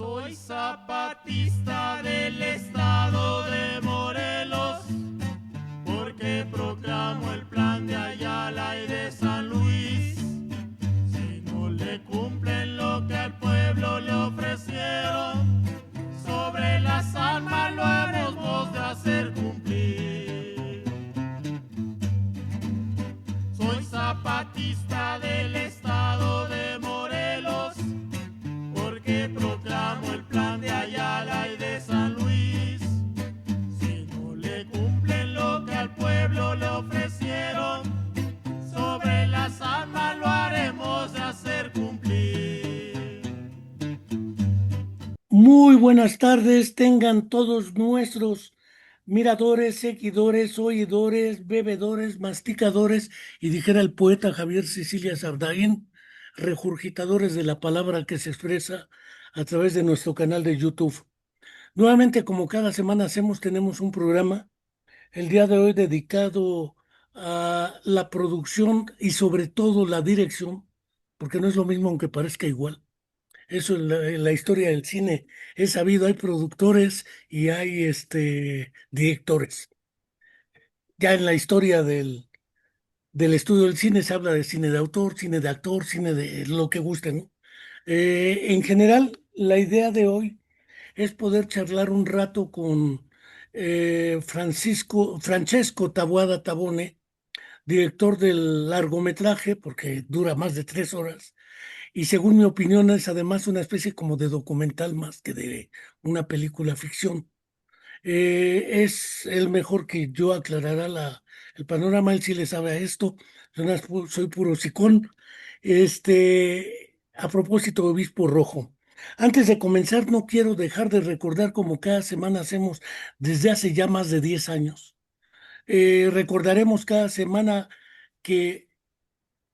Soy zapatista del estado de Morelos, porque proclamo el plan de Ayala y de San Luis. Si no le cumplen lo que al pueblo le ofrecieron, sobre las armas lo haremos de hacer cumplir. Soy zapatista del estado de Morelos, porque proclamo el plan de Ayala y de San Luis. Si no le cumplen lo que al pueblo le ofrecieron, sobre las armas lo haremos de hacer cumplir. Muy buenas tardes, tengan todos nuestros miradores, seguidores, oidores, bebedores, masticadores y dijera el poeta Javier Cecilia Sardain, regurgitadores de la palabra que se expresa a través de nuestro canal de YouTube. Nuevamente, como cada semana hacemos, tenemos un programa, el día de hoy dedicado a la producción y sobre todo la dirección, porque no es lo mismo aunque parezca igual. Eso en la historia del cine es sabido, hay productores y hay directores. Ya en la historia del estudio del cine se habla de cine de autor, cine de actor, cine de lo que guste, ¿no? En general, la idea de hoy es poder charlar un rato con Francesco Taboada Tabone, director del largometraje, porque dura más de 3 horas, y según mi opinión es además una especie como de documental más que de una película ficción. Es el mejor que yo aclarará el panorama, él sí le sabe a esto, soy puro sicón. A propósito de Obispo Rojo. Antes de comenzar, no quiero dejar de recordar como cada semana hacemos desde hace ya más de 10 años. Recordaremos cada semana que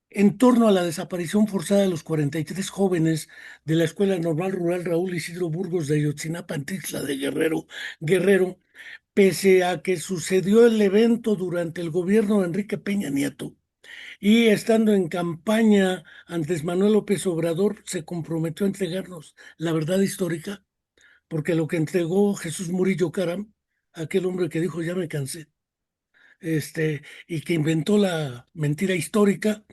en torno a la desaparición forzada de los 43 jóvenes de la Escuela Normal Rural Raúl Isidro Burgos de Ayotzinapa, Antixtla de Guerrero, pese a que sucedió el evento durante el gobierno de Enrique Peña Nieto y estando en campaña antes Manuel López Obrador, se comprometió a entregarnos la verdad histórica, porque lo que entregó Jesús Murillo Caram, aquel hombre que dijo ya me cansé, y que inventó la mentira histórica,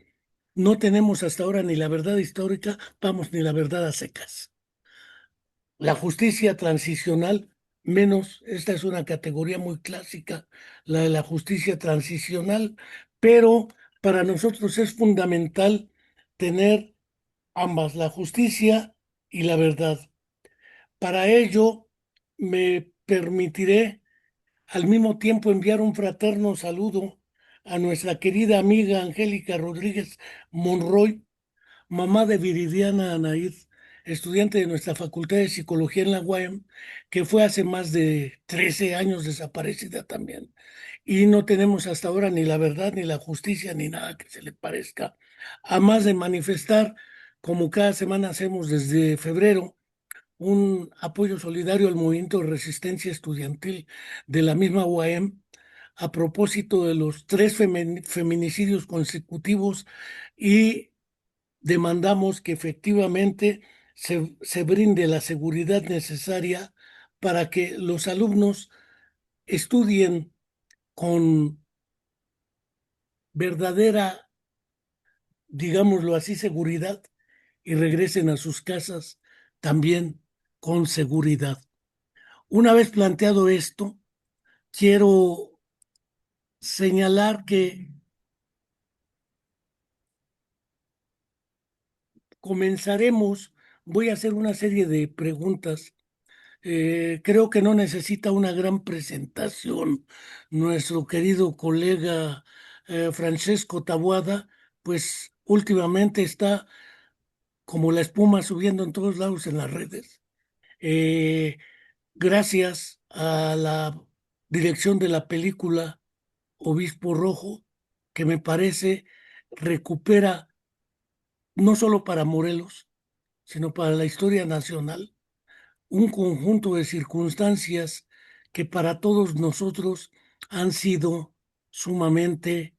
no tenemos hasta ahora ni la verdad histórica, vamos, ni la verdad a secas. La justicia transicional, menos, esta es una categoría muy clásica, la de la justicia transicional, pero para nosotros es fundamental tener ambas, la justicia y la verdad. Para ello, me permitiré al mismo tiempo enviar un fraterno saludo a nuestra querida amiga Angélica Rodríguez Monroy, mamá de Viridiana Anaid, estudiante de nuestra Facultad de Psicología en la UAM, que fue hace más de 13 años desaparecida también. Y no tenemos hasta ahora ni la verdad, ni la justicia, ni nada que se le parezca. A más de manifestar, como cada semana hacemos desde febrero, un apoyo solidario al movimiento de resistencia estudiantil de la misma UAM a propósito de los 3 feminicidios consecutivos y demandamos que efectivamente se brinde la seguridad necesaria para que los alumnos estudien con verdadera, digámoslo así, seguridad y regresen a sus casas también con seguridad. Una vez planteado esto, quiero señalar que comenzaremos, voy a hacer una serie de preguntas. Creo que no necesita una gran presentación. Nuestro querido colega Francesco Taboada, pues últimamente está como la espuma subiendo en todos lados en las redes. Eh, Gracias a la dirección de la película Obispo Rojo, que me parece recupera no solo para Morelos, sino para la historia nacional un conjunto de circunstancias que para todos nosotros han sido sumamente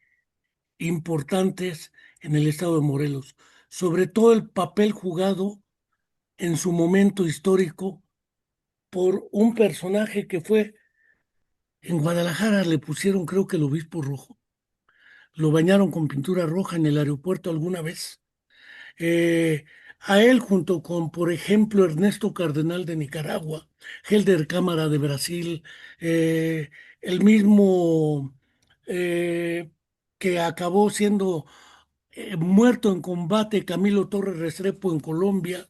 importantes en el estado de Morelos, sobre todo el papel jugado en su momento histórico por un personaje que fue en Guadalajara, le pusieron creo que el obispo rojo. Lo bañaron con pintura roja en el aeropuerto alguna vez. Eh, a él junto con, por ejemplo, Ernesto Cardenal de Nicaragua, Helder Cámara de Brasil, eh, el mismo eh, que acabó siendo muerto en combate Camilo Torres Restrepo en Colombia,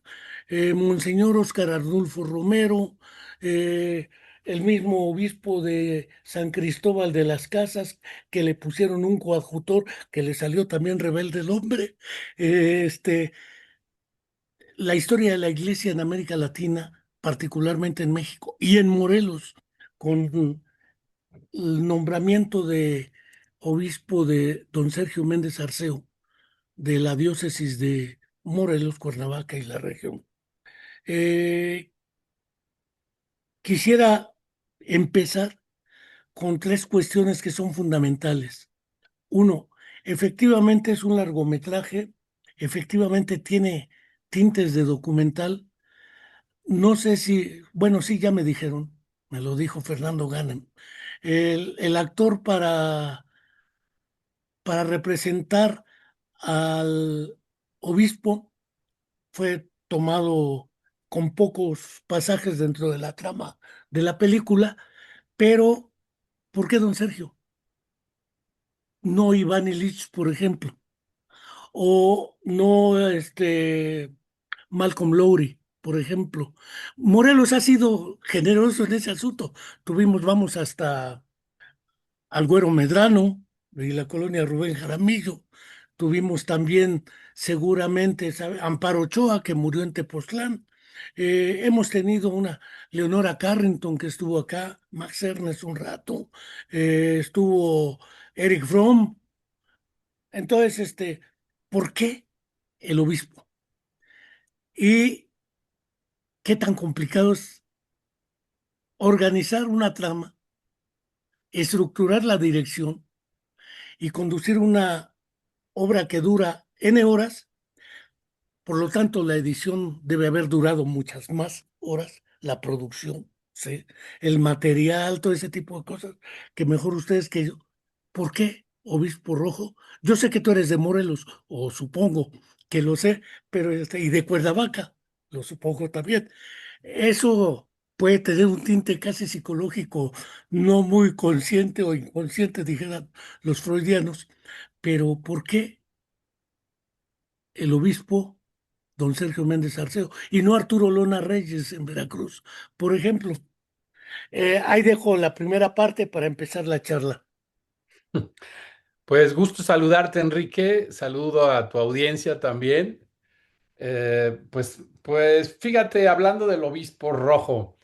Monseñor Óscar Arnulfo Romero, eh, el mismo obispo de San Cristóbal de las Casas, que le pusieron un coadjutor que le salió también rebelde el hombre. Este, la historia de la iglesia en América Latina, particularmente en México y en Morelos, con el nombramiento de obispo de don Sergio Méndez Arceo de la diócesis de Morelos, Cuernavaca y la región. Eh, Quisiera empezar con tres cuestiones que son fundamentales. Uno, efectivamente es un largometraje, efectivamente tiene tintes de documental. No sé si, bueno, sí, ya me dijeron, me lo dijo Fernando Ganem. El actor para representar al obispo fue tomado con pocos pasajes dentro de la trama de la película, pero ¿por qué don Sergio? No Iván Ilich, por ejemplo, o no Malcolm Lowry, por ejemplo. Morelos ha sido generoso en ese asunto. Tuvimos, vamos, hasta al Güero Medrano y la colonia Rubén Jaramillo. Tuvimos también seguramente Amparo Ochoa, que murió en Tepoztlán. Hemos tenido una Leonora Carrington que estuvo acá, Max Ernest un rato, estuvo Eric Fromm. Entonces, ¿por qué el obispo? ¿Y qué tan complicado es organizar una trama, estructurar la dirección y conducir una obra que dura N horas? Por lo tanto, la edición debe haber durado muchas más horas, la producción, ¿sí? El material, todo ese tipo de cosas, que mejor ustedes que yo. ¿Por qué, Obispo Rojo? Yo sé que tú eres de Morelos, o supongo que lo sé, pero y de Cuernavaca, lo supongo también. Eso puede tener un tinte casi psicológico, no muy consciente o inconsciente, dijeran los freudianos, pero ¿por qué el obispo don Sergio Méndez Arceo, y no Arturo Lona Reyes en Veracruz, por ejemplo? Ahí dejo la primera parte para empezar la charla. Pues gusto saludarte, Enrique. Saludo a tu audiencia también. Pues fíjate, hablando del Obispo Rojo,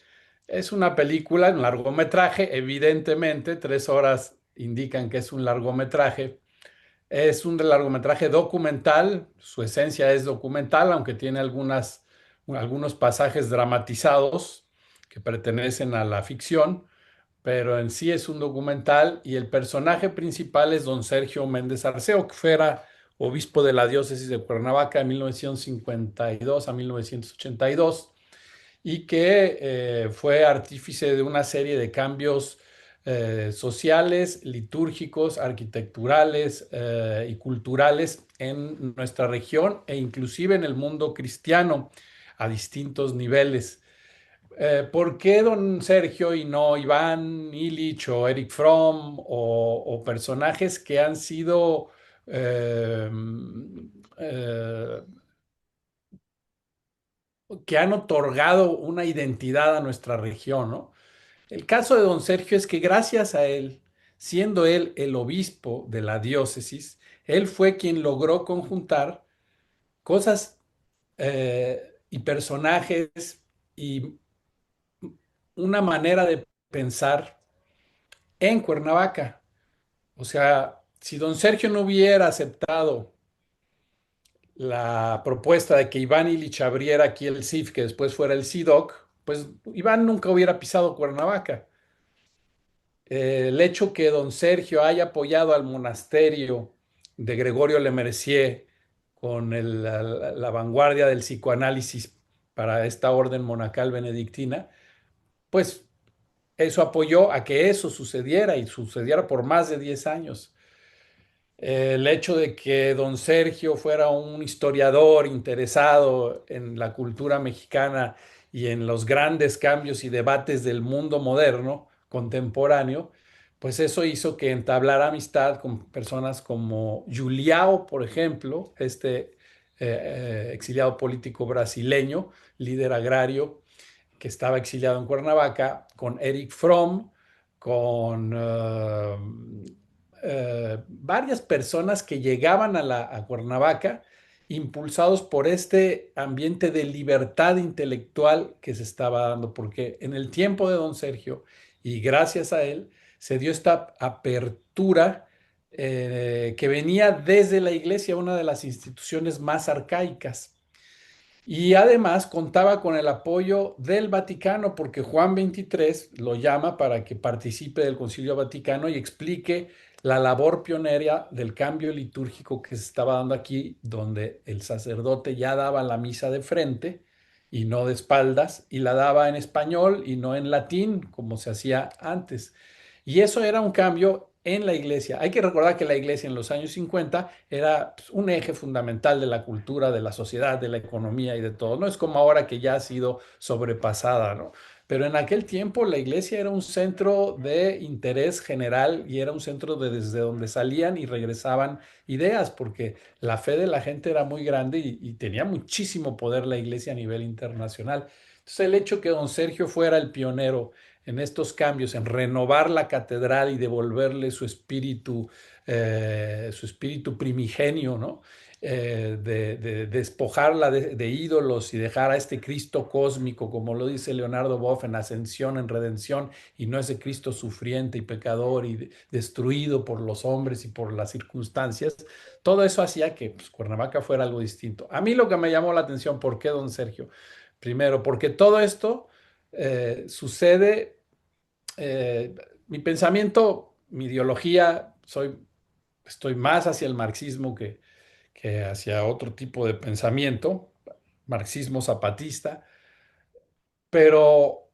es una película, un largometraje, evidentemente, 3 horas indican que es un largometraje. Es un largometraje documental, su esencia es documental, aunque tiene algunos pasajes dramatizados que pertenecen a la ficción, pero en sí es un documental y el personaje principal es don Sergio Méndez Arceo, que fuera obispo de la diócesis de Cuernavaca de 1952 a 1982 y que fue artífice de una serie de cambios sociales, litúrgicos, arquitecturales y culturales en nuestra región e inclusive en el mundo cristiano a distintos niveles. ¿Por qué don Sergio y no Iván Illich o Eric Fromm o personajes que han sido eh, eh, que han otorgado una identidad a nuestra región, ¿no? El caso de don Sergio es que gracias a él, siendo él el obispo de la diócesis, él fue quien logró conjuntar cosas y personajes y una manera de pensar en Cuernavaca. O sea, si don Sergio no hubiera aceptado la propuesta de que Iván Illich abriera aquí el CIF, que después fuera el CIDOC, pues Iván nunca hubiera pisado Cuernavaca. El hecho que don Sergio haya apoyado al monasterio de Gregorio Le Mercier con la vanguardia del psicoanálisis para esta orden monacal benedictina, pues eso apoyó a que eso sucediera y sucediera por más de 10 años. El hecho de que don Sergio fuera un historiador interesado en la cultura mexicana y en los grandes cambios y debates del mundo moderno, contemporáneo, pues eso hizo que entablara amistad con personas como Julião, por ejemplo, exiliado político brasileño, líder agrario, que estaba exiliado en Cuernavaca, con Eric Fromm, con varias personas que llegaban a Cuernavaca impulsados por este ambiente de libertad intelectual que se estaba dando, porque en el tiempo de don Sergio, y gracias a él, se dio esta apertura que venía desde la iglesia, una de las instituciones más arcaicas. Y además contaba con el apoyo del Vaticano porque Juan XXIII lo llama para que participe del Concilio Vaticano y explique la labor pionera del cambio litúrgico que se estaba dando aquí, donde el sacerdote ya daba la misa de frente y no de espaldas, y la daba en español y no en latín, como se hacía antes. Y eso era un cambio en la iglesia. Hay que recordar que la iglesia en los años 50 era pues, un eje fundamental de la cultura, de la sociedad, de la economía y de todo. No es como ahora que ya ha sido sobrepasada, ¿no? Pero en aquel tiempo la iglesia era un centro de interés general y era un centro desde donde salían y regresaban ideas, porque la fe de la gente era muy grande y tenía muchísimo poder la iglesia a nivel internacional. Entonces el hecho que don Sergio fuera el pionero en estos cambios, en renovar la catedral y devolverle su espíritu primigenio, ¿no? De despojarla de ídolos y dejar a este Cristo cósmico, como lo dice Leonardo Boff, en ascensión, en redención, y no ese Cristo sufriente y pecador y destruido por los hombres y por las circunstancias. Todo eso hacía que pues, Cuernavaca fuera algo distinto. A mí lo que me llamó la atención, ¿por qué, don Sergio? Primero, porque todo esto sucede, eh, mi pensamiento, mi ideología, estoy más hacia el marxismo que hacia otro tipo de pensamiento, marxismo zapatista, pero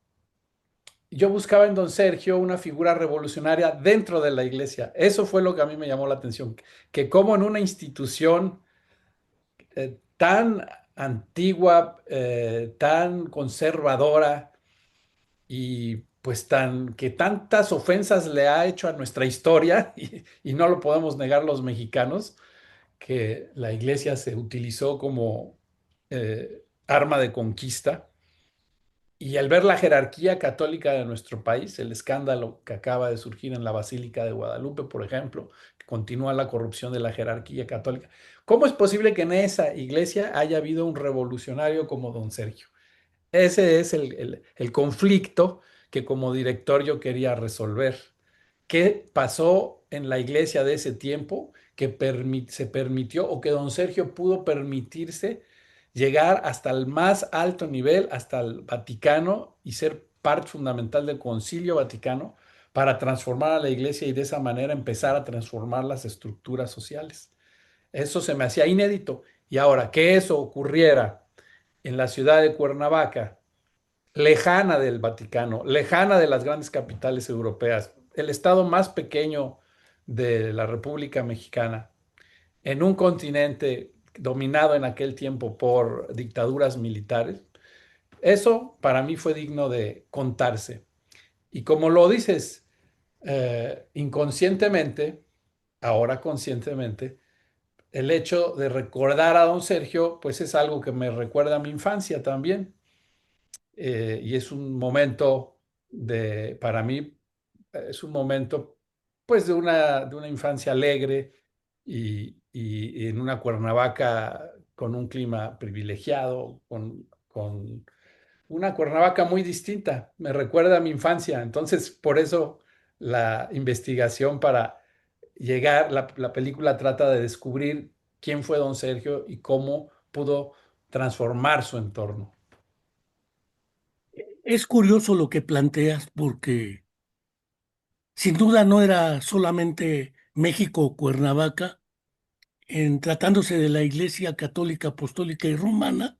yo buscaba en don Sergio una figura revolucionaria dentro de la iglesia. Eso fue lo que a mí me llamó la atención, que como en una institución tan antigua, tan conservadora, y pues que tantas ofensas le ha hecho a nuestra historia y no lo podemos negar los mexicanos, que la iglesia se utilizó como arma de conquista. Y al ver la jerarquía católica de nuestro país, el escándalo que acaba de surgir en la Basílica de Guadalupe, por ejemplo, que continúa la corrupción de la jerarquía católica, ¿cómo es posible que en esa iglesia haya habido un revolucionario como don Sergio? Ese es el conflicto que como director yo quería resolver. ¿Qué pasó en la iglesia de ese tiempo que se permitió o que don Sergio pudo permitirse llegar hasta el más alto nivel, hasta el Vaticano y ser parte fundamental del Concilio Vaticano para transformar a la iglesia y de esa manera empezar a transformar las estructuras sociales? Eso se me hacía inédito. Y ahora que eso ocurriera en la ciudad de Cuernavaca, lejana del Vaticano, lejana de las grandes capitales europeas, el estado más pequeño de la República Mexicana, en un continente dominado en aquel tiempo por dictaduras militares, eso para mí fue digno de contarse. Y como lo dices, inconscientemente, ahora conscientemente, el hecho de recordar a don Sergio, pues es algo que me recuerda a mi infancia también. Y es un momento para mí, es un momento pues de una infancia alegre y en una Cuernavaca con un clima privilegiado, con una Cuernavaca muy distinta. Me recuerda a mi infancia. Entonces, por eso la investigación para llegar, la película trata de descubrir quién fue don Sergio y cómo pudo transformar su entorno. Es curioso lo que planteas porque sin duda no era solamente México o Cuernavaca. En tratándose de la Iglesia Católica Apostólica y Romana,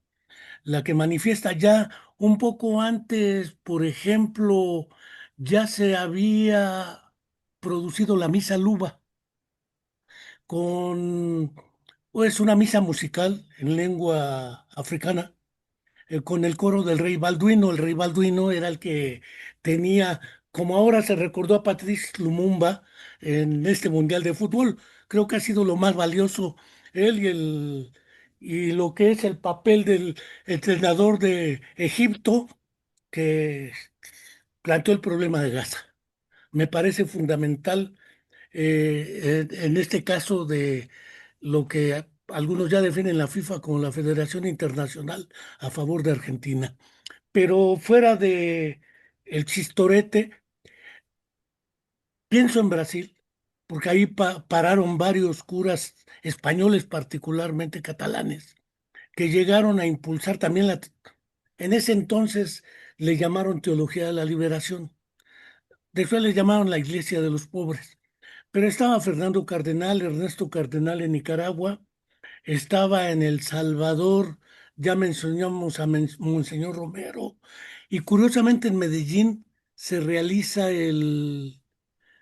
la que manifiesta ya un poco antes, por ejemplo, ya se había producido la misa Luba con, pues, una misa musical en lengua africana con el coro del rey Balduino. El rey Balduino era el que tenía, como ahora se recordó a Patrice Lumumba en este Mundial de Fútbol, creo que ha sido lo más valioso él y lo que es el papel del entrenador de Egipto que planteó el problema de Gaza. Me parece fundamental en este caso de lo que algunos ya definen la FIFA como la Federación Internacional a favor de Argentina. Pero fuera de el chistorete, pienso en Brasil, porque ahí pararon varios curas españoles, particularmente catalanes, que llegaron a impulsar también en ese entonces le llamaron teología de la liberación, después le llamaron la Iglesia de los pobres. Pero estaba Fernando Cardenal, Ernesto Cardenal en Nicaragua, estaba en El Salvador, ya mencionamos a Monseñor Romero, y curiosamente en Medellín se realiza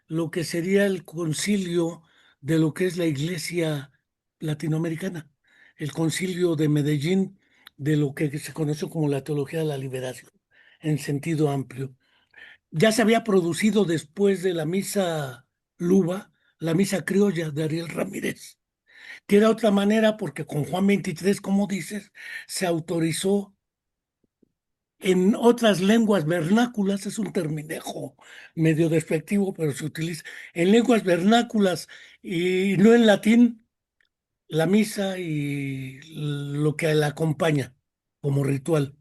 lo que sería el concilio de lo que es la Iglesia latinoamericana, el concilio de Medellín de lo que se conoció como la teología de la liberación en sentido amplio. Ya se había producido después de la misa Luba, la misa criolla de Ariel Ramírez, que era otra manera porque con Juan 23, como dices, se autorizó en otras lenguas vernáculas, es un terminejo medio despectivo, pero se utiliza en lenguas vernáculas y no en latín, la misa y lo que la acompaña como ritual.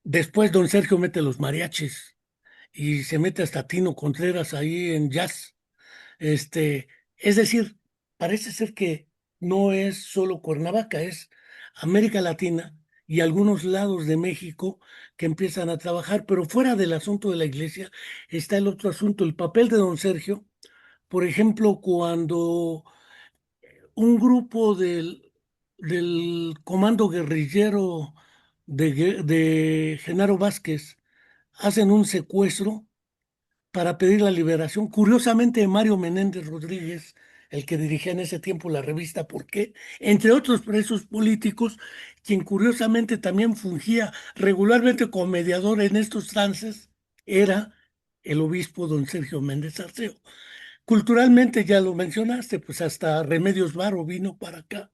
Después don Sergio mete los mariachis y se mete hasta Tino Contreras ahí en jazz. Este, es decir, parece ser que no es solo Cuernavaca, es América Latina y algunos lados de México que empiezan a trabajar, pero fuera del asunto de la iglesia está el otro asunto, el papel de don Sergio, por ejemplo, cuando un grupo del comando guerrillero de Genaro Vázquez hacen un secuestro para pedir la liberación. Curiosamente, Mario Menéndez Rodríguez, el que dirigía en ese tiempo la revista ¿Por qué? Entre otros presos políticos, quien curiosamente también fungía regularmente como mediador en estos trances, era el obispo don Sergio Méndez Arceo. Culturalmente, ya lo mencionaste, pues hasta Remedios Varo vino para acá,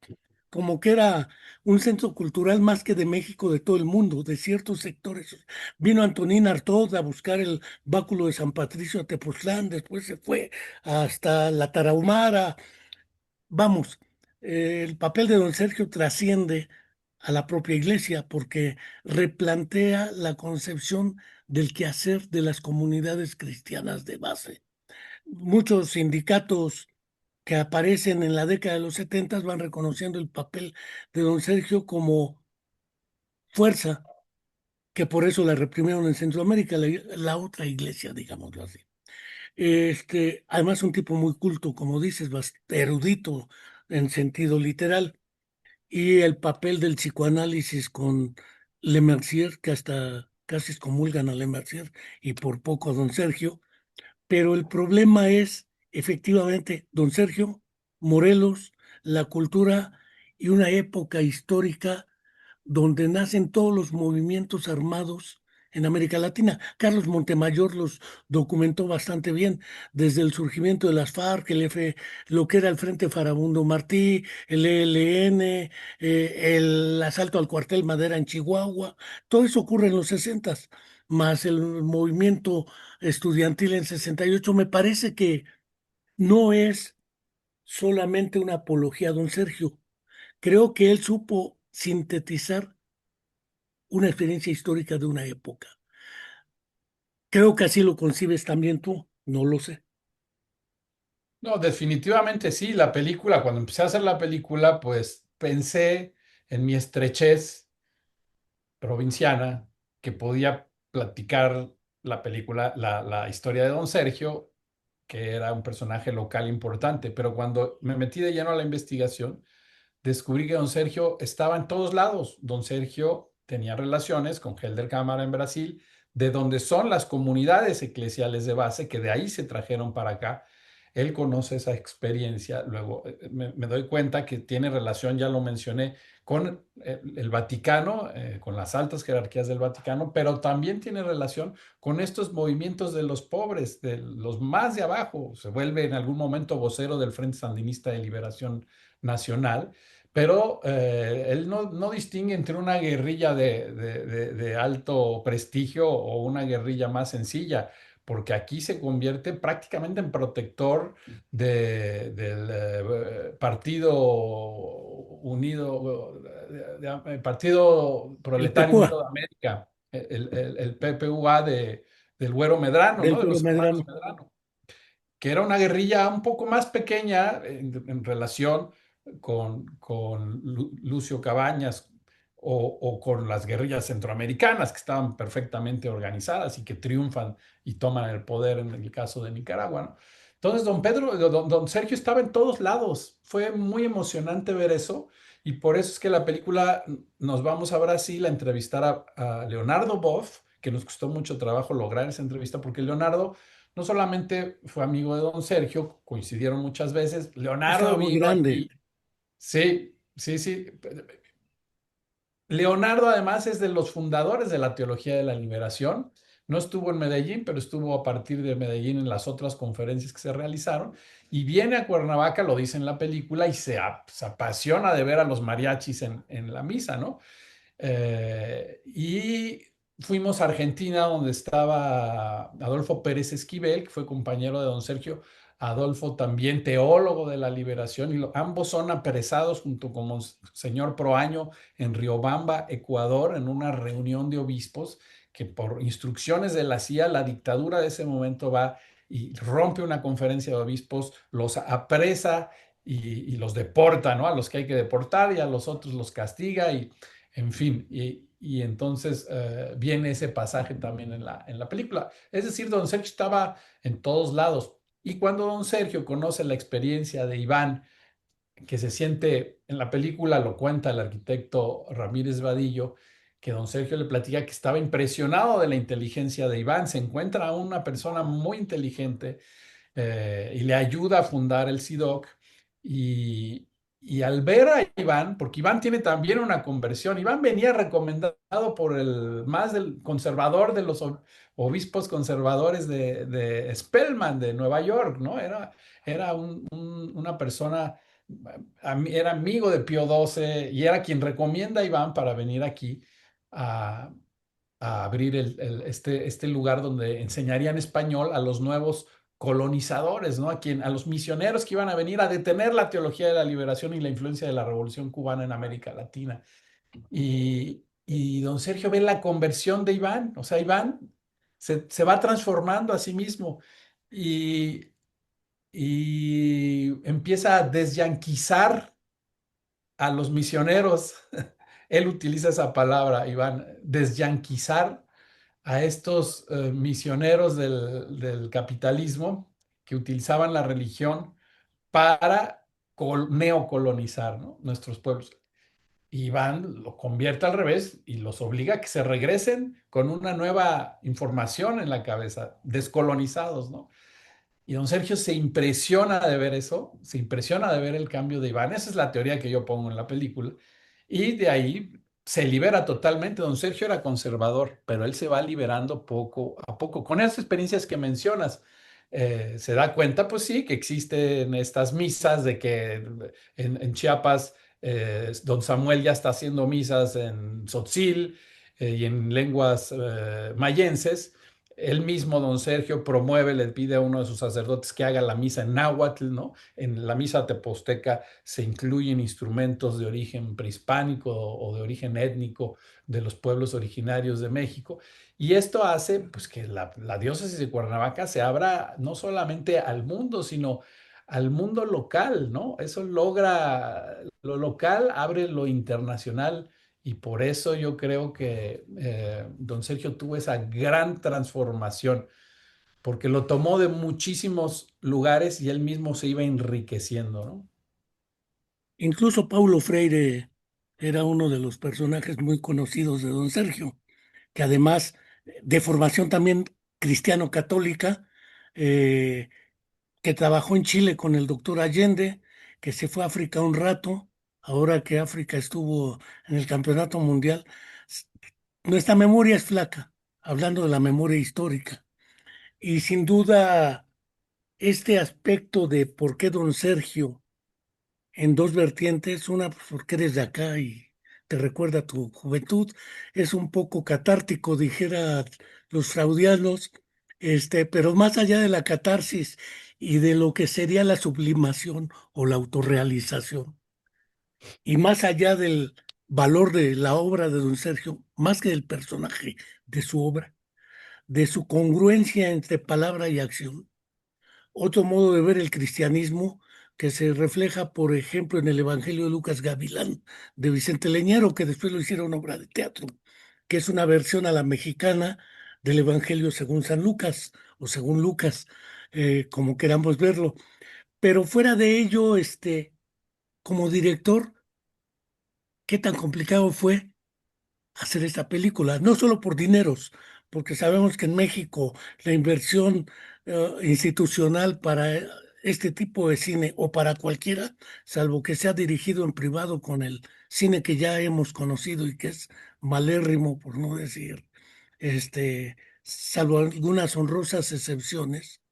como que era un centro cultural más que de México, de todo el mundo, de ciertos sectores. Vino Antonín Artaud a buscar el báculo de San Patricio a Tepoztlán, después se fue hasta la Tarahumara. Vamos, el papel de don Sergio trasciende a la propia iglesia porque replantea la concepción del quehacer de las comunidades cristianas de base. Muchos sindicatos que aparecen en la década de los 70 van reconociendo el papel de don Sergio como fuerza, que por eso la reprimieron en Centroamérica, la otra iglesia, digámoslo así. Además, un tipo muy culto, como dices, bastante erudito en sentido literal, y el papel del psicoanálisis con Le Mercier, que hasta casi excomulgan a Le Mercier y por poco a don Sergio. Pero el problema es, efectivamente, don Sergio, Morelos, la cultura y una época histórica donde nacen todos los movimientos armados en América Latina. Carlos Montemayor los documentó bastante bien, desde el surgimiento de las FARC, lo que era el Frente Farabundo Martí, el ELN, el asalto al cuartel Madera en Chihuahua, todo eso ocurre en los 60, más el movimiento estudiantil en 68. Me parece que no es solamente una apología a don Sergio. Creo que él supo sintetizar una experiencia histórica de una época. Creo que así lo concibes también tú, no lo sé. No, definitivamente sí. La película, cuando empecé a hacer la película, pues pensé en mi estrechez provinciana que podía platicar la película, la historia de Don Sergio, que era un personaje local importante. Pero cuando me metí de lleno a la investigación, descubrí que don Sergio estaba en todos lados. Don Sergio tenía relaciones con Helder Cámara en Brasil, de donde son las comunidades eclesiales de base, que de ahí se trajeron para acá. Él conoce esa experiencia. Luego me doy cuenta que tiene relación, ya lo mencioné, con el Vaticano, con las altas jerarquías del Vaticano, pero también tiene relación con estos movimientos de los pobres, de los más de abajo. Se vuelve en algún momento vocero del Frente Sandinista de Liberación Nacional, pero él no distingue entre una guerrilla de alto prestigio o una guerrilla más sencilla, porque aquí se convierte prácticamente en protector del Partido Unido, Partido El Proletario PECUA, Unido de América, el PPUA del Güero Medrano, del ¿no? De Güero los hermanos Medrano. Medrano, que era una guerrilla un poco más pequeña en relación con Lucio Cabañas o con las guerrillas centroamericanas que estaban perfectamente organizadas y que triunfan y toman el poder en el caso de Nicaragua, ¿no? Entonces, don Sergio estaba en todos lados. Fue muy emocionante ver eso y por eso es que la película nos vamos a Brasil a entrevistar a Leonardo Boff, que nos costó mucho trabajo lograr esa entrevista porque Leonardo no solamente fue amigo de don Sergio, coincidieron muchas veces. Estaba Leonardo muy vino grande. aquí. Sí, sí, sí. Leonardo además es de los fundadores de la teología de la liberación. No estuvo en Medellín, pero estuvo a partir de Medellín en las otras conferencias que se realizaron. Y viene a Cuernavaca, lo dice en la película, y se apasiona de ver a los mariachis en la misa, ¿no? Y fuimos a Argentina, donde estaba Adolfo Pérez Esquivel, que fue compañero de don Sergio. Adolfo también teólogo de la liberación, y ambos son apresados junto con Monseñor Proaño en Riobamba, Ecuador, en una reunión de obispos que por instrucciones de la CIA, la dictadura de ese momento va y rompe una conferencia de obispos, los apresa y los deporta, ¿no? A los que hay que deportar y a los otros los castiga y en fin, y entonces viene ese pasaje también en la película. Es decir, don Sergio estaba en todos lados. Y cuando don Sergio conoce la experiencia de Iván, que se siente en la película, lo cuenta el arquitecto Ramírez Vadillo, que don Sergio le platica que estaba impresionado de la inteligencia de Iván, se encuentra a una persona muy inteligente y le ayuda a fundar el SIDOC. Y, y al ver a Iván, porque Iván tiene también una conversión, Iván venía recomendado por el más del conservador de los obispos conservadores de Spellman, de Nueva York, ¿no? Era una persona, era amigo de Pío XII y era quien recomienda a Iván para venir aquí a, a abrir este lugar donde enseñarían español a los nuevos colonizadores, ¿no? A los misioneros que iban a venir a detener la teología de la liberación y la influencia de la Revolución Cubana en América Latina. Y don Sergio ve la conversión de Iván, o sea, Iván se va transformando a sí mismo y, y empieza a desyanquizar a los misioneros. Él utiliza esa palabra, Iván, desyanquizar a estos misioneros del capitalismo que utilizaban la religión para neocolonizar, ¿no? Nuestros pueblos. Y Iván lo convierte al revés y los obliga a que se regresen con una nueva información en la cabeza, descolonizados, ¿no? Y don Sergio se impresiona de ver eso, se impresiona de ver el cambio de Iván. Esa es la teoría que yo pongo en la película. Y de ahí se libera totalmente. Don Sergio era conservador, pero él se va liberando poco a poco. Con esas experiencias que mencionas, se da cuenta, pues sí, que existen estas misas, de que en Chiapas don Samuel ya está haciendo misas en tzotzil y en lenguas mayenses. Él mismo, don Sergio, promueve, le pide a uno de sus sacerdotes que haga la misa en náhuatl, ¿no? En la misa teposteca se incluyen instrumentos de origen prehispánico o de origen étnico de los pueblos originarios de México. Y esto hace, pues, que la diócesis de Cuernavaca se abra no solamente al mundo, sino al mundo local, ¿no? Eso logra, lo local abre lo internacional y por eso yo creo que don Sergio tuvo esa gran transformación, porque lo tomó de muchísimos lugares y él mismo se iba enriqueciendo, ¿no? Incluso Paulo Freire era uno de los personajes muy conocidos de don Sergio, que además de formación también cristiano-católica, eh, que trabajó en Chile con el doctor Allende, que se fue a África un rato, ahora que África estuvo en el Campeonato Mundial. S- Nuestra memoria es flaca, hablando de la memoria histórica. Y sin duda, este aspecto de por qué don Sergio en dos vertientes, una pues, porque eres de acá y te recuerda tu juventud, es un poco catártico, dijera los freudianos, pero más allá de la catarsis y de lo que sería la sublimación o la autorrealización, y más allá del valor de la obra de don Sergio, más que del personaje, de su obra, de su congruencia entre palabra y acción, otro modo de ver el cristianismo que se refleja, por ejemplo, en el Evangelio de Lucas Gavilán de Vicente Leñero, que después lo hicieron obra de teatro, que es una versión a la mexicana del Evangelio según San Lucas o según Lucas, como queramos verlo. Pero fuera de ello, como director, ¿qué tan complicado fue hacer esta película? No solo por dineros, porque sabemos que en México la inversión institucional para este tipo de cine o para cualquiera, salvo que sea dirigido en privado con el cine que ya hemos conocido y que es malérrimo, por no decir, salvo algunas honrosas excepciones.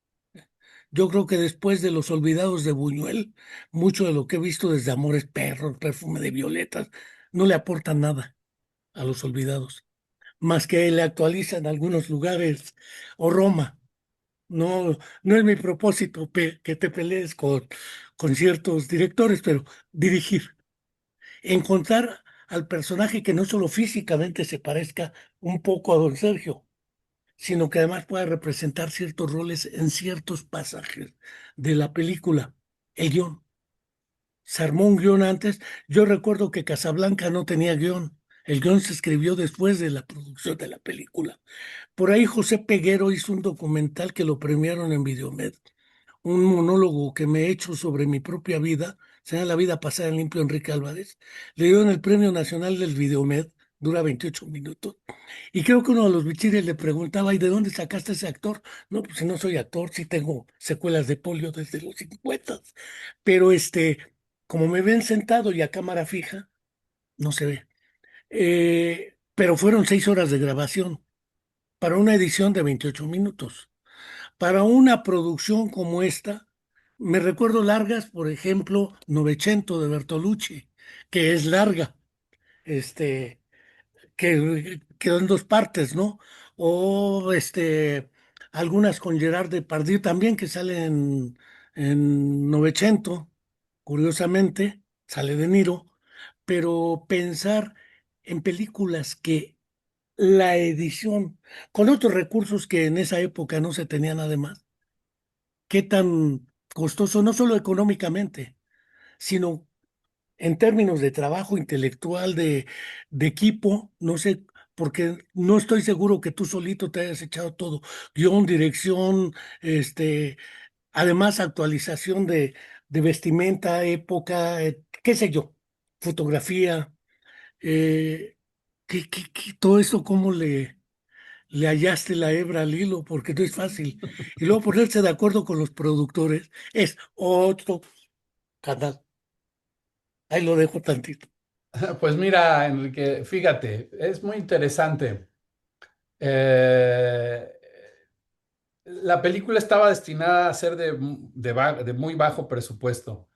Yo creo que después de Los Olvidados de Buñuel, mucho de lo que he visto desde Amores Perros, Perfume de Violetas, no le aporta nada a Los Olvidados, más que le actualiza en algunos lugares o Roma. No, no es mi propósito que te pelees con ciertos directores, pero dirigir, encontrar al personaje que no solo físicamente se parezca un poco a don Sergio, sino que además pueda representar ciertos roles en ciertos pasajes de la película. El guión. Se armó un guión antes. Yo recuerdo que Casablanca no tenía guión. El guión se escribió después de la producción de la película. Por ahí José Peguero hizo un documental que lo premiaron en Videomed, un monólogo que me he hecho sobre mi propia vida, se llama La vida pasada en limpio Enrique Álvarez. Le dieron el Premio Nacional del Videomed, dura 28 minutos. Y creo que uno de los bichires le preguntaba, ¿y de dónde sacaste ese actor? No, pues si no soy actor, sí tengo secuelas de polio desde los 50. Pero como me ven sentado y a cámara fija, no se ve. Pero fueron 6 horas de grabación para una edición de 28 minutos. Para una producción como esta, me recuerdo largas, por ejemplo, Novecento de Bertolucci, que es larga, este, que quedó en dos partes, ¿no? O algunas con Gerard Depardieu también, que salen en Novecento, curiosamente, sale De Niro, pero pensar en películas que la edición, con otros recursos que en esa época no se tenían además, qué tan costoso, no solo económicamente, sino en términos de trabajo intelectual, de equipo, no sé, porque no estoy seguro que tú solito te hayas echado todo, guión, dirección, además actualización de vestimenta, época, qué sé yo, fotografía, eh, todo eso, ¿cómo le hallaste la hebra al hilo? Porque no es fácil. Y luego ponerse de acuerdo con los productores es otro canal. Ahí lo dejo tantito. Pues mira, Enrique, fíjate, es muy interesante. Eh, la película estaba destinada a ser de muy bajo presupuesto.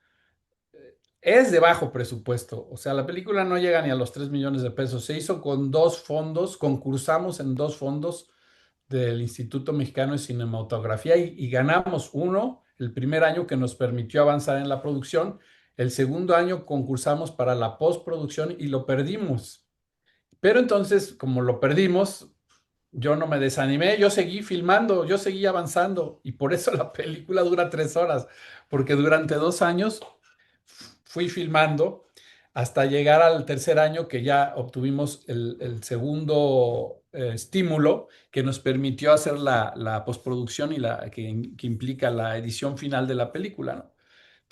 Es de bajo presupuesto, o sea, la película no llega ni a los 3 millones de pesos. Se hizo con dos fondos, concursamos en dos fondos del Instituto Mexicano de Cinematografía y ganamos uno el primer año que nos permitió avanzar en la producción. El segundo año concursamos para la postproducción y lo perdimos. Pero entonces, como lo perdimos, yo no me desanimé, yo seguí filmando, yo seguí avanzando y por eso la película dura 3 horas, porque durante 2 años fui filmando hasta llegar al tercer año que ya obtuvimos el segundo estímulo que nos permitió hacer la postproducción y que implica la edición final de la película, ¿no?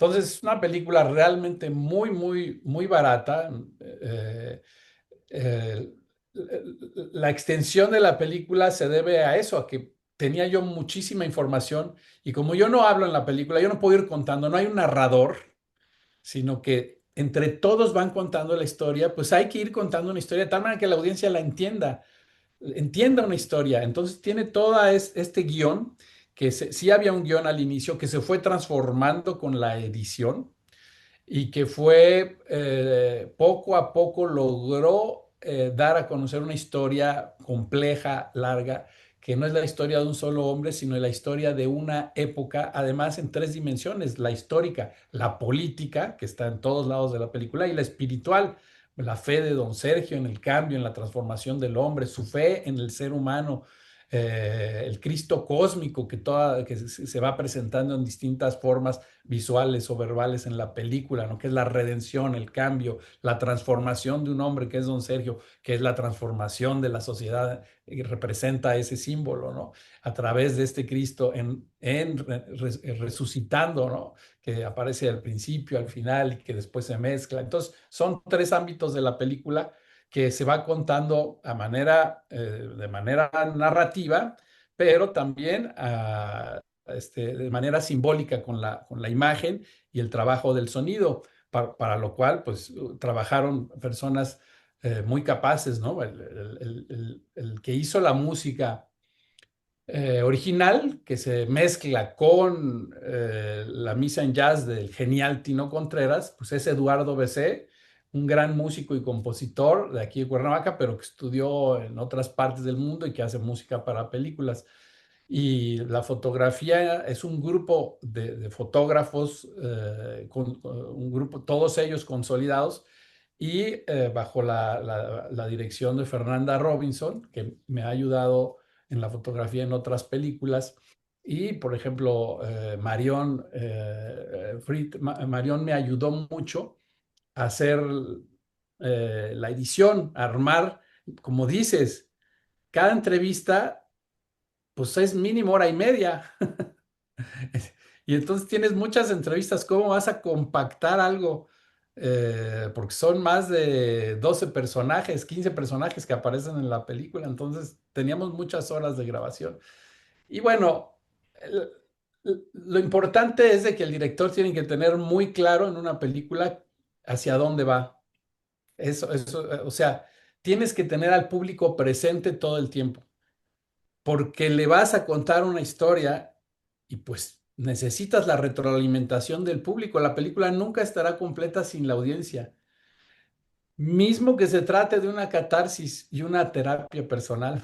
Entonces, es una película realmente muy, muy, muy barata. Eh, eh, la extensión de la película se debe a eso, a que tenía yo muchísima información y como yo no hablo en la película, yo no puedo ir contando, no hay un narrador, sino que entre todos van contando la historia, pues hay que ir contando una historia de tal manera que la audiencia la entienda una historia. Entonces tiene toda este guión, que sí había un guión al inicio que se fue transformando con la edición y que fue poco a poco logró dar a conocer una historia compleja, larga, que no es la historia de un solo hombre, sino la historia de una época, además en tres dimensiones: la histórica, la política, que está en todos lados de la película, y la espiritual, la fe de don Sergio en el cambio, en la transformación del hombre, su fe en el ser humano. El Cristo cósmico que se va presentando en distintas formas visuales o verbales en la película, ¿no? Que es la redención, el cambio, la transformación de un hombre que es don Sergio, que es la transformación de la sociedad y representa ese símbolo, ¿no? A través de este Cristo resucitando, ¿no? Que aparece al principio, al final y que después se mezcla. Entonces, son tres ámbitos de la película que se va contando de manera narrativa, pero también de manera simbólica con la imagen y el trabajo del sonido, para lo cual pues trabajaron personas muy capaces, ¿no? El que hizo la música original, que se mezcla con la misa en jazz del genial Tino Contreras, pues es Eduardo Bessé, un gran músico y compositor de aquí de Cuernavaca, pero que estudió en otras partes del mundo y que hace música para películas. Y la fotografía es un grupo de fotógrafos, un grupo, todos ellos consolidados, y bajo la dirección de Fernanda Robinson, que me ha ayudado en la fotografía en otras películas. Y, por ejemplo, Marion me ayudó mucho a hacer la edición, a armar, como dices, cada entrevista pues es mínimo hora y media. Y entonces tienes muchas entrevistas. ¿Cómo vas a compactar algo? Porque son más de 12 personajes, 15 personajes que aparecen en la película. Entonces teníamos muchas horas de grabación. Y bueno, lo importante es de que el director tiene que tener muy claro en una película hacia dónde va. O sea, tienes que tener al público presente todo el tiempo porque le vas a contar una historia y pues necesitas la retroalimentación del público. La película nunca estará completa sin la audiencia. Mismo que se trate de una catarsis y una terapia personal,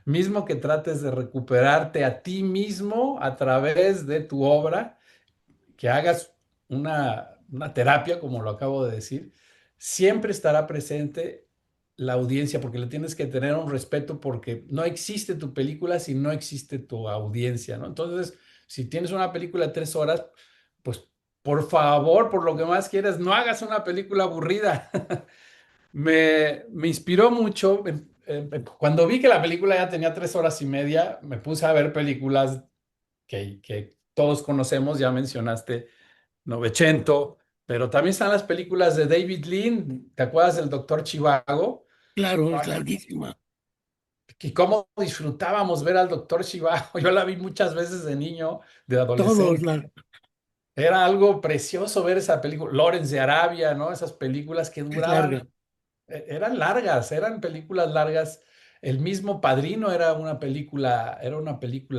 mismo que trates de recuperarte a ti mismo a través de tu obra, que hagas una terapia, como lo acabo de decir, siempre estará presente la audiencia, porque le tienes que tener un respeto, porque no existe tu película si no existe tu audiencia, ¿no? Entonces, si tienes una película de 3 horas, pues por favor, por lo que más quieras, no hagas una película aburrida. Me inspiró mucho. Cuando vi que la película ya tenía 3 horas y media, me puse a ver películas que todos conocemos, ya mencionaste Novecento, pero también están las películas de David Lean. ¿Te acuerdas del Doctor Chivago? Claro, es Ah, larguísima. que cómo disfrutábamos ver al Doctor Chivago. Yo la vi muchas veces de niño, de Todo es adolescente. Era algo precioso ver esa película. Lawrence de Arabia, ¿no? Esas películas que es duraban, larga. eran largas, eran películas largas. El mismo Padrino era una película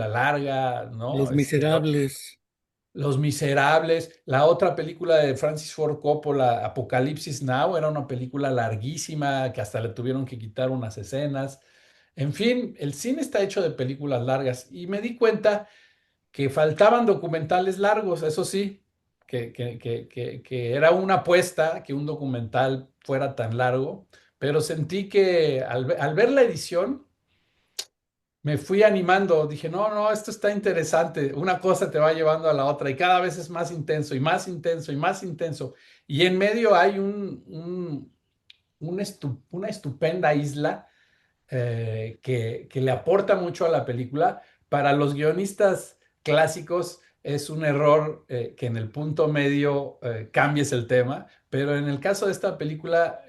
larga, ¿no? Los Miserables, Los Miserables, la otra película de Francis Ford Coppola, Apocalipsis Now, era una película larguísima que hasta le tuvieron que quitar unas escenas. En fin, el cine está hecho de películas largas y me di cuenta que faltaban documentales largos, eso sí, que era una apuesta que un documental fuera tan largo, pero sentí que al ver la edición me fui animando, dije, no, no, esto está interesante, una cosa te va llevando a la otra y cada vez es más intenso y más intenso y más intenso. Y en medio hay una estupenda isla que le aporta mucho a la película. Para los guionistas clásicos, es un error que en el punto medio cambies el tema, pero en el caso de esta película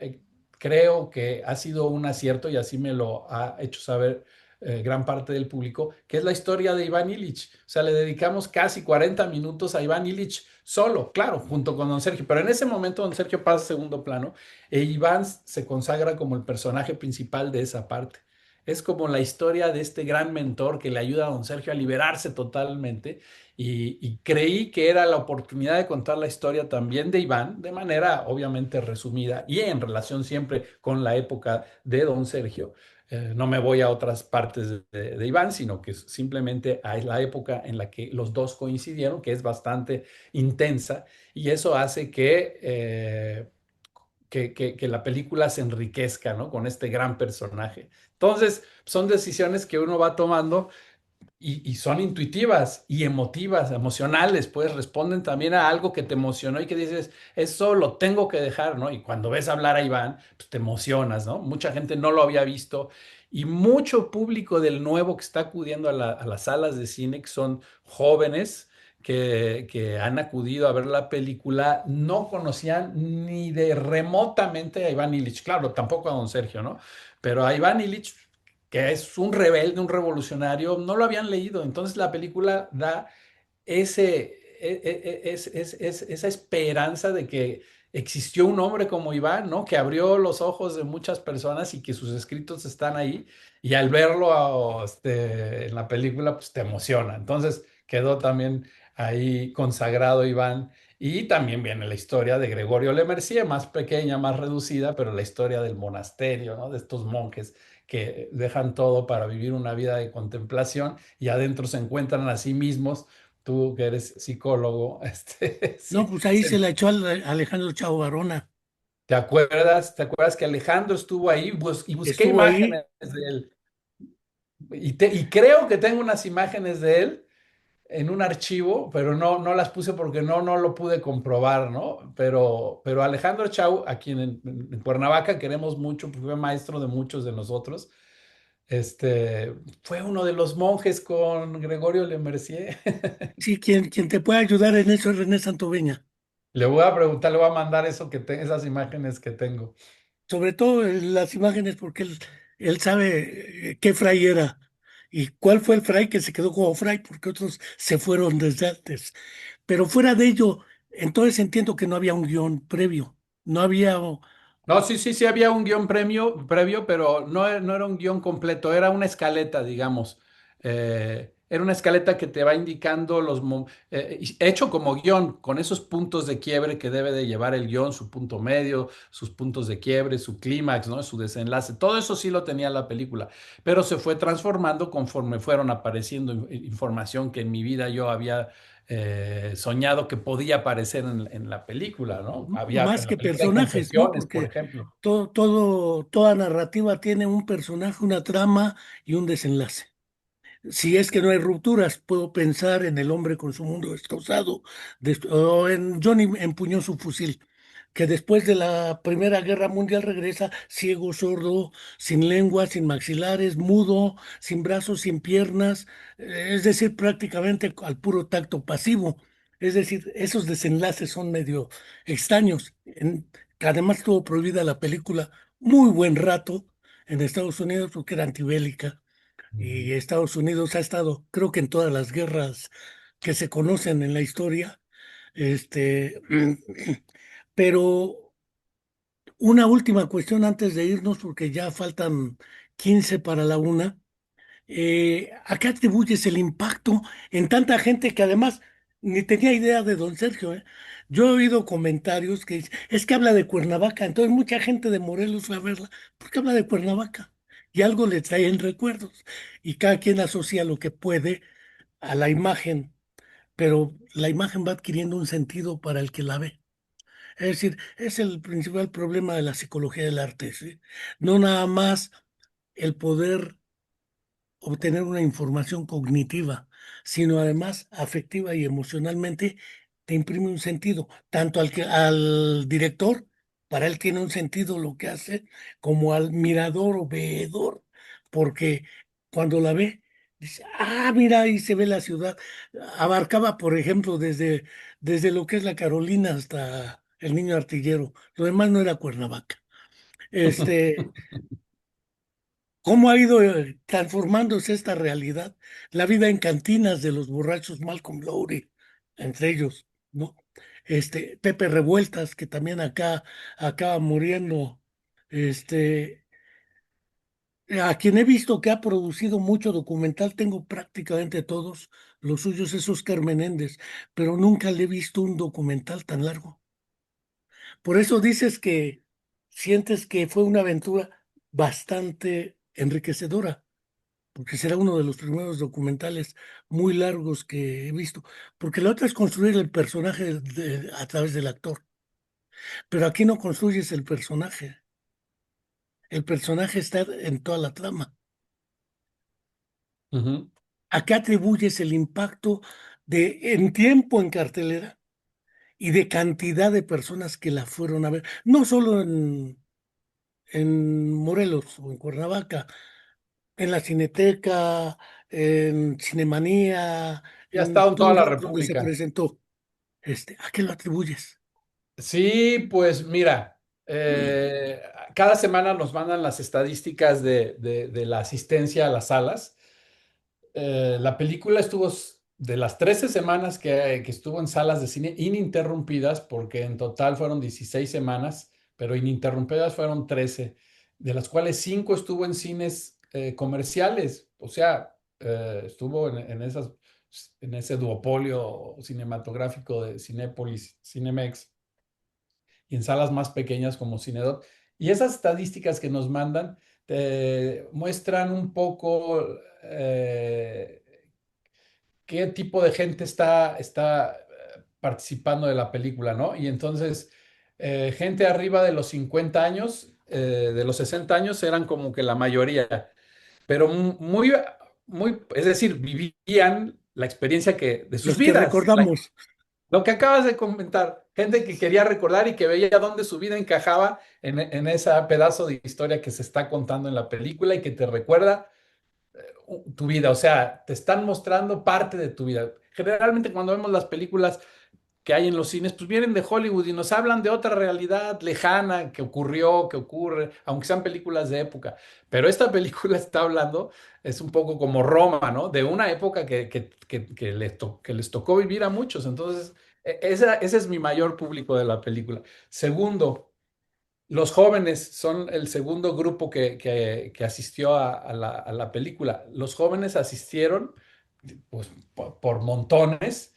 creo que ha sido un acierto y así me lo ha hecho saber gran parte del público, que es la historia de Iván Illich. O sea, le dedicamos casi 40 minutos a Iván Illich solo, claro, junto con don Sergio, pero en ese momento don Sergio pasa a segundo plano e Iván se consagra como el personaje principal de esa parte. Es como la historia de este gran mentor que le ayuda a don Sergio a liberarse totalmente y creí que era la oportunidad de contar la historia también de Iván de manera obviamente resumida y en relación siempre con la época de don Sergio. No me voy a otras partes de Iván, sino que simplemente a la época en la que los dos coincidieron, que es bastante intensa, y eso hace que la película se enriquezca, ¿no? Con este gran personaje. Entonces, son decisiones que uno va tomando y son intuitivas y emotivas, emocionales, pues responden también a algo que te emocionó y que dices, eso lo tengo que dejar, ¿no? Y cuando ves hablar a Iván, pues te emocionas, ¿no? Mucha gente no lo había visto y mucho público del nuevo que está acudiendo a las salas de cine, que son jóvenes. Que han acudido a ver la película, no conocían ni de remotamente a Iván Illich, claro, tampoco a don Sergio, ¿no? Pero a Iván Illich, que es un rebelde, un revolucionario, no lo habían leído. Entonces la película da esa esperanza de que existió un hombre como Iván, ¿no? Que abrió los ojos de muchas personas y que sus escritos están ahí. Y al verlo en la película, pues te emociona. Entonces quedó también ahí consagrado Iván. Y también viene la historia de Gregorio Le Mercier, más pequeña, más reducida, pero la historia del monasterio, ¿no? De estos monjes que dejan todo para vivir una vida de contemplación y adentro se encuentran a sí mismos. Tú que eres psicólogo, No, sí, pues ahí se la echó Alejandro Chao Barona. ¿te acuerdas? ¿Te acuerdas que Alejandro estuvo ahí y busqué Estuvo ahí. imágenes de él? Y creo que tengo unas imágenes de él en un archivo, pero no las puse porque no lo pude comprobar, ¿no? Pero Alejandro Chau, a quien en Cuernavaca queremos mucho, porque fue maestro de muchos de nosotros, fue uno de los monjes con Gregorio Le Mercier. Sí, quien te puede ayudar en eso es René Santoveña. Le voy a preguntar, le voy a mandar esas imágenes que tengo. Sobre todo las imágenes, porque él sabe qué fray era y cuál fue el fray que se quedó como fray, porque otros se fueron desde antes. Pero fuera de ello, entonces entiendo que no había un guión previo, no había, No, sí, había un guión previo, pero no era un guión completo, era una escaleta, digamos. Era una escaleta que te va indicando hecho como guión, con esos puntos de quiebre que debe de llevar el guión, su punto medio, sus puntos de quiebre, su clímax, ¿no? Su desenlace. Todo eso sí lo tenía la película, pero se fue transformando conforme fueron apareciendo información que en mi vida yo había soñado que podía aparecer en la película, ¿no? En más la que película hay personajes, ¿no? confesiones, por Porque ejemplo. toda narrativa tiene un personaje, una trama y un desenlace. Si es que no hay rupturas, puedo pensar en el hombre con su mundo destrozado, o en Johnny empuñó su fusil, que después de la Primera Guerra Mundial regresa ciego, sordo, sin lengua, sin maxilares, mudo, sin brazos, sin piernas, es decir, prácticamente al puro tacto pasivo. Es decir, esos desenlaces son medio extraños. Que además estuvo prohibida la película muy buen rato en Estados Unidos porque era antibélica Ujú. y Estados Unidos ha estado, creo que en todas las guerras que se conocen en la historia, este, pero una última cuestión antes de irnos, porque ya faltan 15 para la una. ¿A qué atribuyes el impacto en tanta gente que además ni tenía idea de don Sergio, eh? Yo he oído comentarios que dicen, es que habla de Cuernavaca, entonces mucha gente de Morelos fue a verla, porque habla de Cuernavaca y algo le trae en recuerdos y cada quien asocia lo que puede a la imagen, pero la imagen va adquiriendo un sentido para el que la ve. Es decir, es el principal problema de la psicología del arte, ¿sí? No nada más el poder obtener una información cognitiva, sino además afectiva y emocionalmente te imprime un sentido, tanto al director, para él tiene un sentido lo que hace, como al mirador o veedor, porque cuando la ve, Dice, ah, mira, ahí se ve la ciudad. Abarcaba, por ejemplo, desde lo que es la Carolina hasta el Niño Artillero. Lo demás no era Cuernavaca. Este, ¿Cómo ha ido transformándose esta realidad? La vida en cantinas de los borrachos, Malcolm Lowry, entre ellos, ¿no? Pepe Revueltas, que también acá acaba muriendo. Este, a quien he visto que ha producido mucho documental, tengo prácticamente todos los suyos, es Oscar Menéndez, pero nunca le he visto un documental tan largo. Por eso dices que sientes que fue una aventura bastante enriquecedora, porque será uno de los primeros documentales muy largos que he visto, porque la otra es construir el personaje a través del actor, pero aquí no construyes el personaje está en toda la trama. Ujú. ¿A qué atribuyes el impacto en tiempo en cartelera y de cantidad de personas que la fueron a ver? No solo en Morelos o en Cuernavaca, en la Cineteca, en Cinemanía, Y ha en estado en toda todos la lados donde se República. presentó. ¿A qué lo atribuyes? Sí, pues mira, cada semana nos mandan las estadísticas de la asistencia a las salas. La película estuvo de las 13 semanas que estuvo en salas de cine ininterrumpidas, porque en total fueron 16 semanas, pero ininterrumpidas fueron 13, de las cuales 5 estuvo en cines comerciales, o sea, estuvo en ese duopolio cinematográfico de Cinépolis, Cinemex, y en salas más pequeñas como Cinedoc. Y esas estadísticas que nos mandan muestran un poco qué tipo de gente está participando de la película, ¿no? Y entonces, gente arriba de los 50 años, de los 60 años, eran como que la mayoría, pero muy, es decir, vivían la experiencia de sus Los que vidas. recordamos, Lo que acabas de comentar, gente que quería recordar y que veía dónde su vida encajaba en ese pedazo de historia que se está contando en la película y que te recuerda tu vida, o sea, te están mostrando parte de tu vida. Generalmente cuando vemos las películas que hay en los cines, pues vienen de Hollywood y nos hablan de otra realidad lejana que ocurrió, que ocurre, aunque sean películas de época. Pero esta película está hablando, es un poco como Roma, ¿no? De una época que les tocó vivir a muchos. Entonces, ese es mi mayor público de la película. Segundo, los jóvenes son el segundo grupo que asistió a la película. Los jóvenes asistieron pues, por montones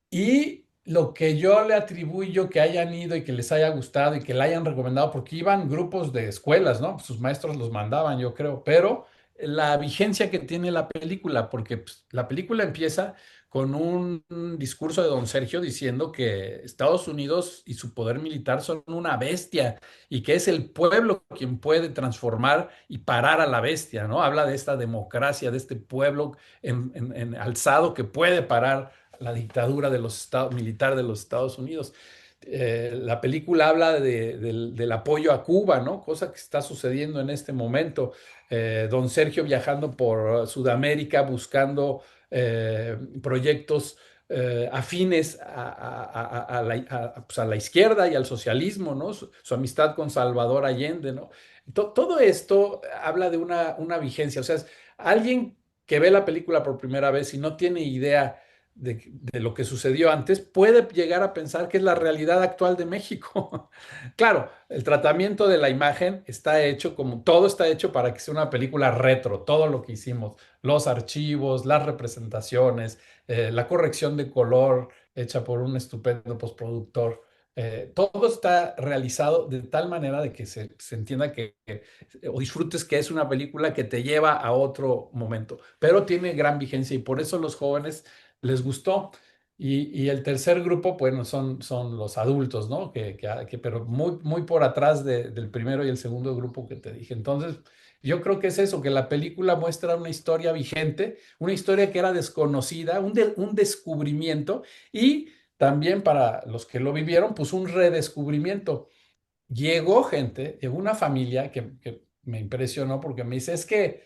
y lo que yo le atribuyo que hayan ido y que les haya gustado y que le hayan recomendado, porque iban grupos de escuelas, ¿no? Sus maestros los mandaban, yo creo, pero la vigencia que tiene la película, porque pues, la película empieza con un discurso de don Sergio diciendo que Estados Unidos y su poder militar son una bestia y que es el pueblo quien puede transformar y parar a la bestia, ¿no? Habla de esta democracia, de este pueblo en alzado que puede parar la dictadura de los estados, militar de los Estados Unidos. La película habla del apoyo a Cuba, ¿no? Cosa que está sucediendo en este momento. Don Sergio viajando por Sudamérica buscando proyectos afines pues, a la izquierda y al socialismo, ¿no? Su amistad con Salvador Allende, ¿no? Todo esto habla de una vigencia, o sea, es alguien que ve la película por primera vez y no tiene idea de lo que sucedió antes, puede llegar a pensar que es la realidad actual de México. Claro, el tratamiento de la imagen está hecho como todo está hecho para que sea una película retro, todo lo que hicimos, los archivos, las representaciones, la corrección de color hecha por un estupendo postproductor. Todo está realizado de tal manera de que se entienda o disfrutes que es una película que te lleva a otro momento, pero tiene gran vigencia y por eso los jóvenes les gustó. Y el tercer grupo, bueno, son los adultos, ¿no? Pero muy por atrás del primero y el segundo grupo que te dije. Entonces, yo creo que es eso, que la película muestra una historia vigente, una historia que era desconocida, un descubrimiento y también para los que lo vivieron, pues un redescubrimiento. Llegó gente, llegó una familia que me impresionó porque me dice, es que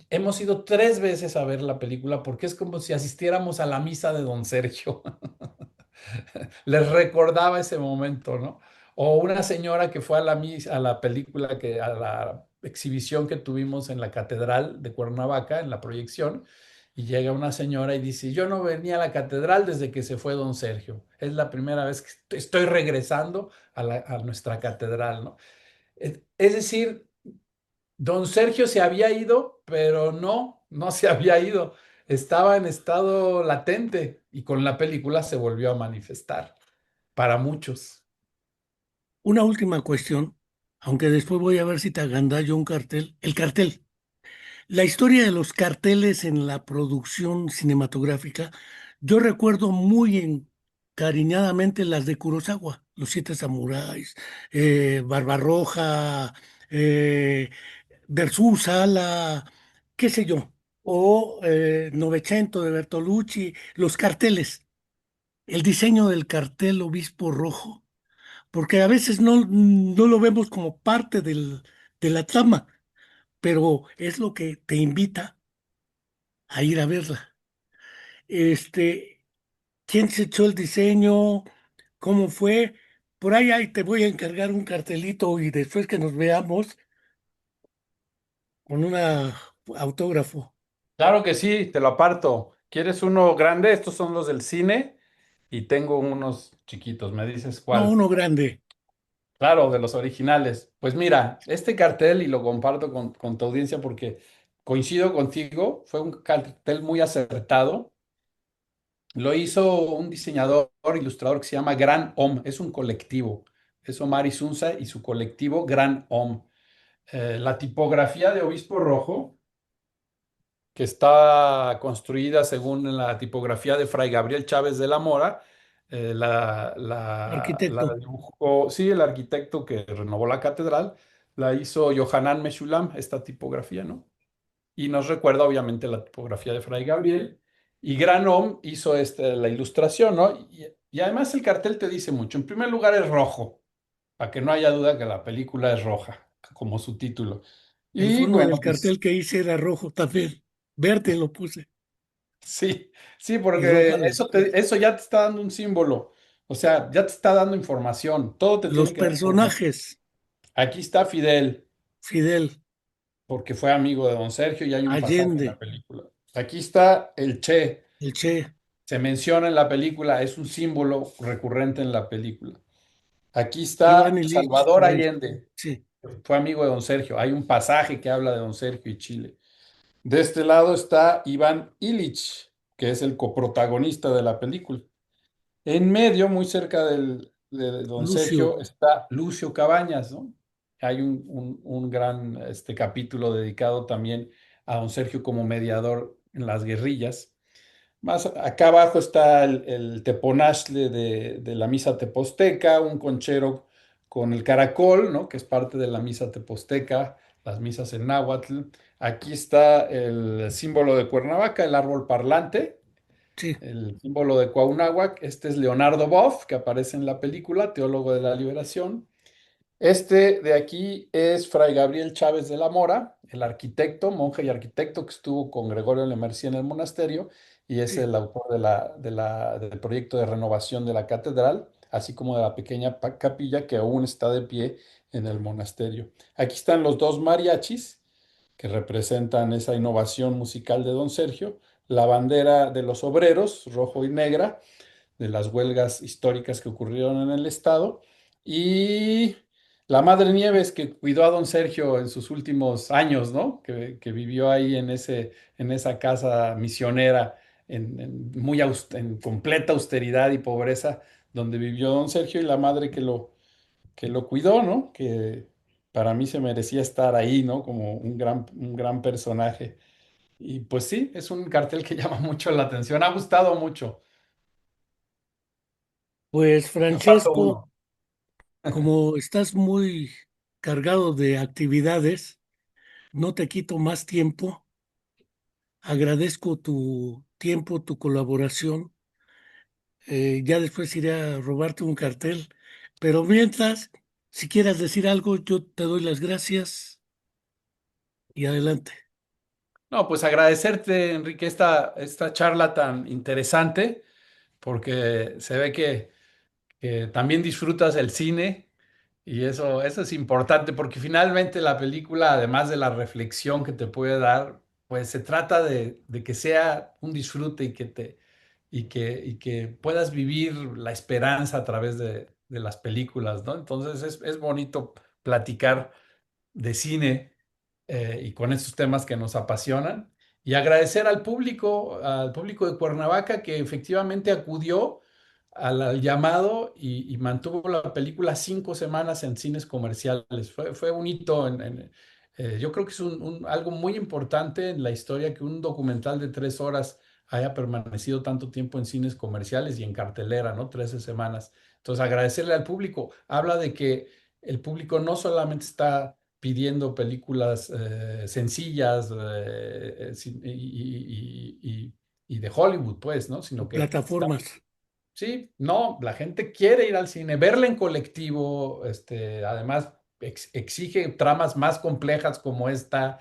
hemos ido 3 veces a ver la película porque es como si asistiéramos a la misa de Don Sergio. Les recordaba ese momento, ¿no? O una señora que fue a la misa, a la película, a la exhibición que tuvimos en la Catedral de Cuernavaca, en la proyección, y llega una señora y dice, yo no venía a la catedral desde que se fue Don Sergio. Es la primera vez que estoy regresando a nuestra catedral, ¿no? Es decir, Don Sergio se había ido, pero no se había ido. Estaba en estado latente y con la película se volvió a manifestar para muchos. Una última cuestión, aunque después voy a ver si te agandallo un cartel. El cartel. La historia de los carteles en la producción cinematográfica, yo recuerdo muy encariñadamente las de Kurosawa, Los Siete Samuráis, Barbarroja, eh, Versus Sala, qué sé yo, o Novecento de Bertolucci, los carteles, el diseño del cartel Obispo Rojo, porque a veces no lo vemos como parte de la trama, pero es lo que te invita a ir a verla. Este, ¿quién se echó el diseño? ¿Cómo fue? Por ahí te voy a encargar un cartelito y después que nos veamos con un autógrafo. Claro que sí, te lo aparto. ¿Quieres uno grande? Estos son los del cine y tengo unos chiquitos. ¿Me dices No, cuál? uno grande. Claro, de los originales. Pues mira, este cartel, y lo comparto con tu audiencia porque coincido contigo, fue un cartel muy acertado. Lo hizo un diseñador, ilustrador que se llama Gran Om. Es un colectivo. Es Omar Isunza y su colectivo Gran Om. La tipografía de Obispo Rojo, que está construida según la tipografía de Fray Gabriel Chávez de la Mora, Arquitecto. la dibujó, sí, el arquitecto que renovó la catedral, la hizo Yohanan Meshulam, esta tipografía, ¿no? Y nos recuerda obviamente la tipografía de Fray Gabriel. Y Gran Om hizo la ilustración, ¿no? Y además el cartel te dice mucho. En primer lugar es rojo, para que no haya duda que la película es roja, como su título. El Y fondo bueno, del pues cartel que hice era rojo también. Verde lo puse. sí, sí, Y roja porque la izquierda. eso ya te está dando un símbolo. O sea, ya te está dando información. Todo te Los tiene que dar información. personajes. Aquí está Fidel, Fidel, porque fue amigo de Don Sergio y hay un pasaje en la Allende, película. Aquí está el Che. el Che, Se menciona en la película, es un símbolo recurrente en la película. Aquí Iván está Ilich, Salvador por ahí. Allende, Sí, fue amigo de Don Sergio. Hay un pasaje que habla de Don Sergio y Chile. De este lado está Iván Illich, que es el coprotagonista de la película. En medio, muy cerca de Don Lucio, Sergio, está Lucio Cabañas, ¿no? Hay un gran capítulo dedicado también a Don Sergio como mediador en las guerrillas. Más acá abajo está el teponazle de la misa teposteca, un conchero con el caracol, ¿no? Que es parte de la misa teposteca, las misas en náhuatl. Aquí está el símbolo de Cuernavaca, el árbol parlante, sí, el símbolo de Cuauhnáhuac. Este es Leonardo Boff, que aparece en la película, teólogo de la liberación. Este de aquí es Fray Gabriel Chávez de la Mora, el arquitecto, monje y arquitecto que estuvo con Gregorio Lemercier en el monasterio y es sí, el autor del proyecto de renovación de la catedral, así como de la pequeña capilla que aún está de pie en el monasterio. Aquí están los dos mariachis que representan esa innovación musical de Don Sergio, la bandera de los obreros, rojo y negra, de las huelgas históricas que ocurrieron en el estado, y la Madre Nieves que cuidó a don Sergio en sus últimos años, ¿no? Que vivió ahí en esa casa misionera en completa austeridad y pobreza, donde vivió don Sergio y la madre que lo cuidó, ¿no? Que para mí se merecía estar ahí, ¿no? Como un gran personaje. Y pues sí, es un cartel que llama mucho la atención. Ha gustado mucho. pues Me falta Francesco, uno. como estás muy cargado de actividades, no te quito más tiempo. Agradezco tu tiempo, tu colaboración. Ya después iré a robarte un cartel. Pero mientras, si quieras decir algo, yo te doy las gracias y adelante. No, pues agradecerte, Enrique, esta charla tan interesante, porque se ve que también disfrutas el cine y eso es importante, porque finalmente la película, además de la reflexión que te puede dar, pues se trata de que sea un disfrute y que puedas vivir la esperanza a través de las películas, ¿no? Entonces es bonito platicar de cine y con estos temas que nos apasionan. Y agradecer al público de Cuernavaca que efectivamente acudió al llamado y mantuvo la película 5 semanas en cines comerciales. Fue un hito yo creo que es algo muy importante en la historia que un documental de 3 horas haya permanecido tanto tiempo en cines comerciales y en cartelera, ¿no? 13 semanas. Entonces, agradecerle al público. Habla de que el público no solamente está pidiendo películas sencillas y de Hollywood, pues, ¿no? Sino que Plataformas. sí, no, la gente quiere ir al cine, verla en colectivo, además exige tramas más complejas como esta,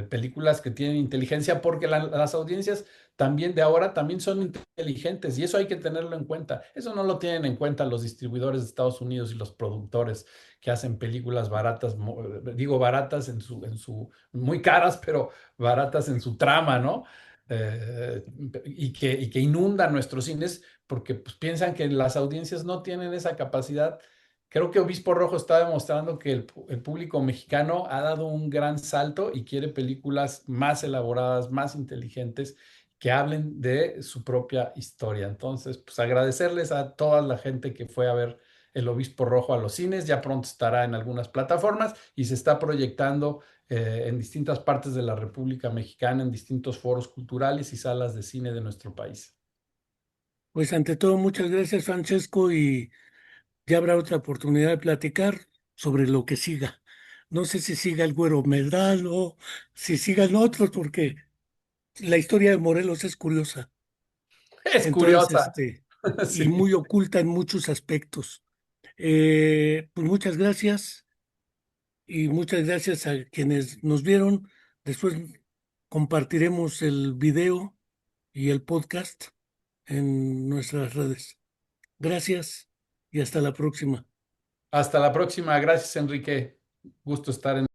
películas que tienen inteligencia, porque las audiencias también de ahora también son inteligentes y eso hay que tenerlo en cuenta. Eso no lo tienen en cuenta los distribuidores de Estados Unidos y los productores que hacen películas baratas, digo baratas muy caras, pero baratas en su trama, ¿no? Y que inundan nuestros cines porque pues, piensan que las audiencias no tienen esa capacidad. Creo que Obispo Rojo está demostrando que el público mexicano ha dado un gran salto y quiere películas más elaboradas, más inteligentes, que hablen de su propia historia. Entonces, pues agradecerles a toda la gente que fue a ver El Obispo Rojo a los cines. Ya pronto estará en algunas plataformas y se está proyectando en distintas partes de la República Mexicana, en distintos foros culturales y salas de cine de nuestro país. Pues ante todo, muchas gracias, Francesco, y ya habrá otra oportunidad de platicar sobre lo que siga. No sé si siga el Güero Medrano, si sigan otros, porque la historia de Morelos es curiosa. Es Entonces, curiosa. y Sí. muy oculta en muchos aspectos. Pues muchas gracias y muchas gracias a quienes nos vieron. Después compartiremos el video y el podcast en nuestras redes. Gracias y hasta la próxima. Hasta la próxima. Gracias, Enrique. Gusto estar en